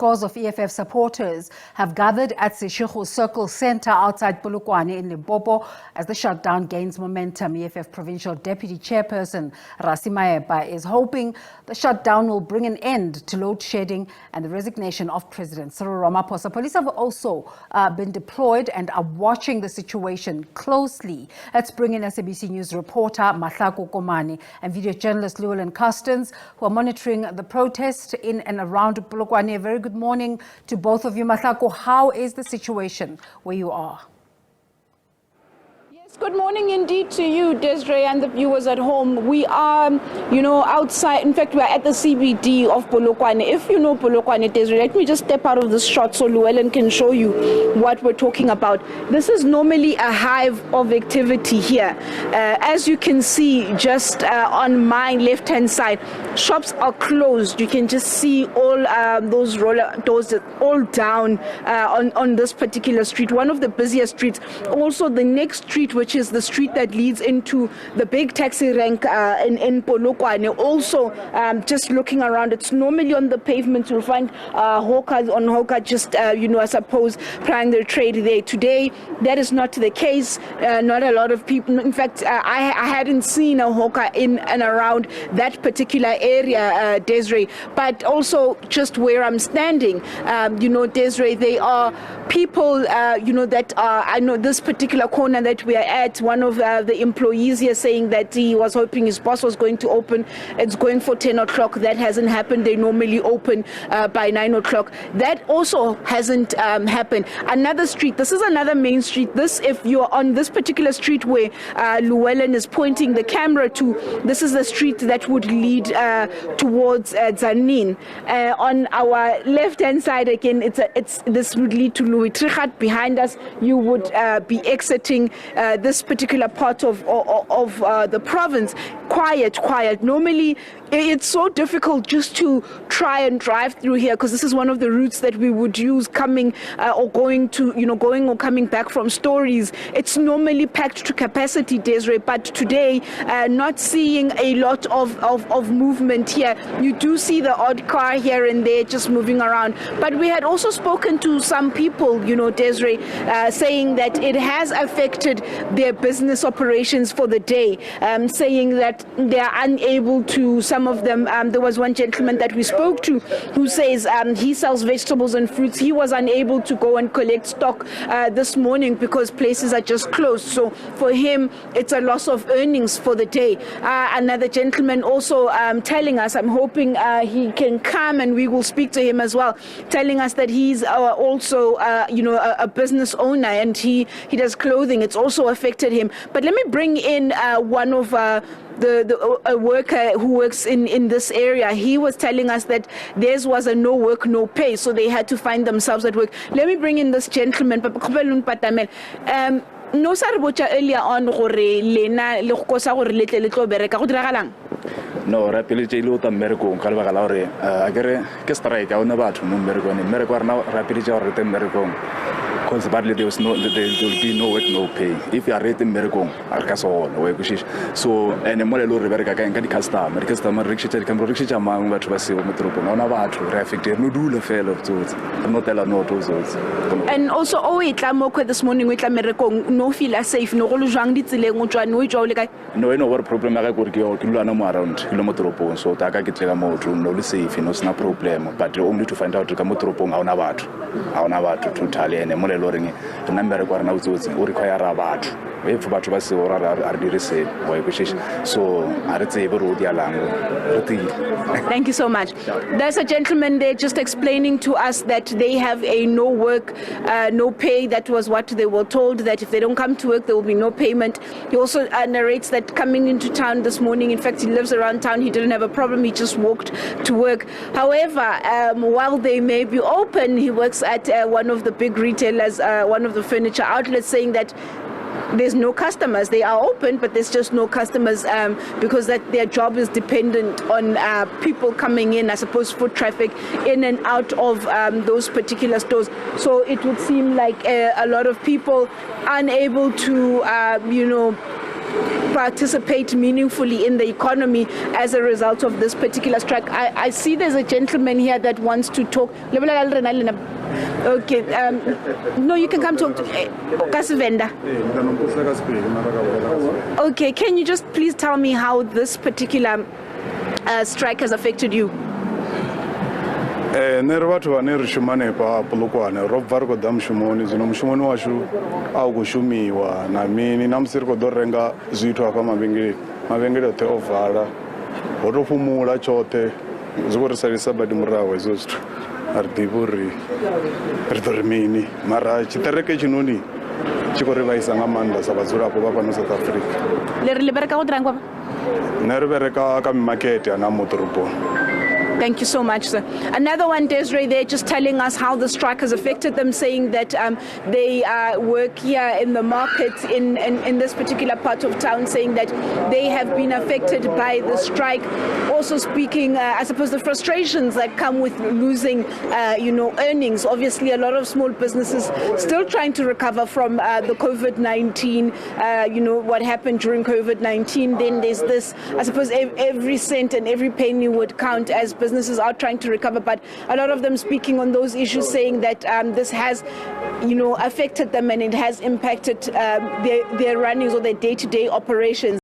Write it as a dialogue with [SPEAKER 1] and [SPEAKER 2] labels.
[SPEAKER 1] scores of EFF supporters have gathered at Seshego Circle Centre outside Polokwane in Limpopo as the shutdown gains momentum. EFF Provincial Deputy Chairperson Rasi Maeba is hoping the shutdown will bring an end to load shedding and the resignation of President Cyril Ramaphosa. Police have also been deployed and are watching the situation closely. Let's bring in SABC News reporter Mahlako Komane and video journalist Llewellyn Custons, who are monitoring the protest in and around Polokwane. A very good morning to both of you. Mahlako, how is the situation where you are?
[SPEAKER 2] Good morning indeed to you, Desiree, and the viewers at home. We are, outside. In fact, we are at the CBD of Polokwane. If you know Polokwane, Desiree, let me just step out of this shot so Llewellyn can show you what we're talking about. This is normally a hive of activity here. As you can see, just on my left-hand side, shops are closed. You can just see all those roller doors all down on this particular street, one of the busiest streets. Also, the next street, which is the street that leads into the big taxi rank in Polokwane. Also, just looking around, it's normally on the pavement. You'll find hawkers on hawker just, I suppose, plying their trade there. Today, that is not the case. Not a lot of people. In fact, I hadn't seen a hawker in and around that particular area, Desiree. But also, just where I'm standing, Desiree, they are people, that are, I know this particular corner that we are at, one of the employees here saying that he was hoping his boss was going to open. It's going for 10 o'clock. That hasn't happened. They normally open by 9 o'clock. That also hasn't happened. Another street, this is another main street. This, if you're on this particular street where Llewellyn is pointing the camera to, this is the street that would lead towards Zanin. On our left-hand side, again, this would lead to Louis Trichat. Behind us, you would be exiting this particular part of the province. Quiet. Normally, it's so difficult just to try and drive through here because this is one of the routes that we would use coming or going or coming back from stories. It's normally packed to capacity, Desiree, but today, not seeing a lot of movement here. You do see the odd car here and there just moving around. But we had also spoken to some people, Desiree, saying that it has affected their business operations for the day, saying that they are unable to, some of them, there was one gentleman that we spoke to who says he sells vegetables and fruits. He was unable to go and collect stock this morning because places are just closed. So for him, it's a loss of earnings for the day. Another gentleman also telling us, I'm hoping he can come and we will speak to him as well, telling us that he's also, a business owner and he does clothing. It's also affected him. But let me bring in one of a worker who works in this area. He was telling us that theirs was a no work, no pay, so they had to find themselves at work. Let me bring in this gentleman. No sa re botsa earlier on gore lena le go kosa gore letle le tlo bereka go diragalang.
[SPEAKER 3] No, rapidly lo ta mmereko ka lebaka la gore a kere ke strike a ona batho mo mmerekong mmereko rena rapidly ja gore te mmerekong because badly there will be no work, no pay. If you are rating mmerekong a ka so work so ene mo le lo re bereka ka di customer rickshaw ka rickshaw mang batho ba se mo toropong ona batho re affected no dula fela tsotsi no tela no tsotsi.
[SPEAKER 2] And also it tla this morning we tla mmerekong no feel safe no go lo jwang di tseleng o tswane o tswa o le kae.
[SPEAKER 3] No what problem ya ka gore ke lwana mo around ke mo toropong so ta ka ke tlela mo tlo no le safe no sna problem but only to find out ka mo toropong a ona batho totally ene mo le lo reng nna mmereko rena utsotsi o require batho if batho ba se ora re dirise wa ikutshisha so a re tsebe ro di alango.
[SPEAKER 2] Thank you so much. There's a gentleman there just explaining to us that they have a no work, no pay. That was what they were told, that if they don't come to work, there will be no payment. He also narrates that coming into town this morning, in fact, he lives around town, he didn't have a problem, he just walked to work. However, while they may be open, he works at one of the big retailers, one of the furniture outlets, saying that there's no customers. They are open, but there's just no customers because that their job is dependent on people coming in, I suppose foot traffic in and out of those particular stores. So it would seem like a lot of people unable to, participate meaningfully in the economy as a result of this particular strike. I see there's a gentleman here that wants to talk. Okay, no, you can come talk to Kasivenda. Okay, can you just please tell me how this particular strike has affected you?
[SPEAKER 4] Neri vathu vane ri shumane pa Polokwane ro bva ri khou ḓa mushumoni zwino mushumoni washu a u khou shumiwa na mini na musi ri khou ḓo renga zwithu hafha mavhengele oṱhe o vala ho tou fhumula tshoṱhe zwi khou ri salisa badi muraho hezwo zwithu a ri ḓivhi uri ri ḓo ri mini mara tshiṱereke tshinoni tshi khou ri vhaisa nga maanḓa sa vhadzulapo vha fhano South Africa.
[SPEAKER 2] Leri le bereka go dirang kwa?
[SPEAKER 4] Nne ri bereka ka mimakete ana mo toropong.
[SPEAKER 2] Thank you so much, sir. Another one, Desiree, they're just telling us how the strike has affected them, saying that they work here in the market in this particular part of town, saying that they have been affected by the strike. Also speaking, I suppose, the frustrations that come with losing, earnings. Obviously, a lot of small businesses still trying to recover from the COVID-19, what happened during COVID-19. Then there's this, I suppose, every cent and every penny would count as businesses are trying to recover, but a lot of them speaking on those issues, saying that this has, affected them and it has impacted their runnings or their day-to-day operations.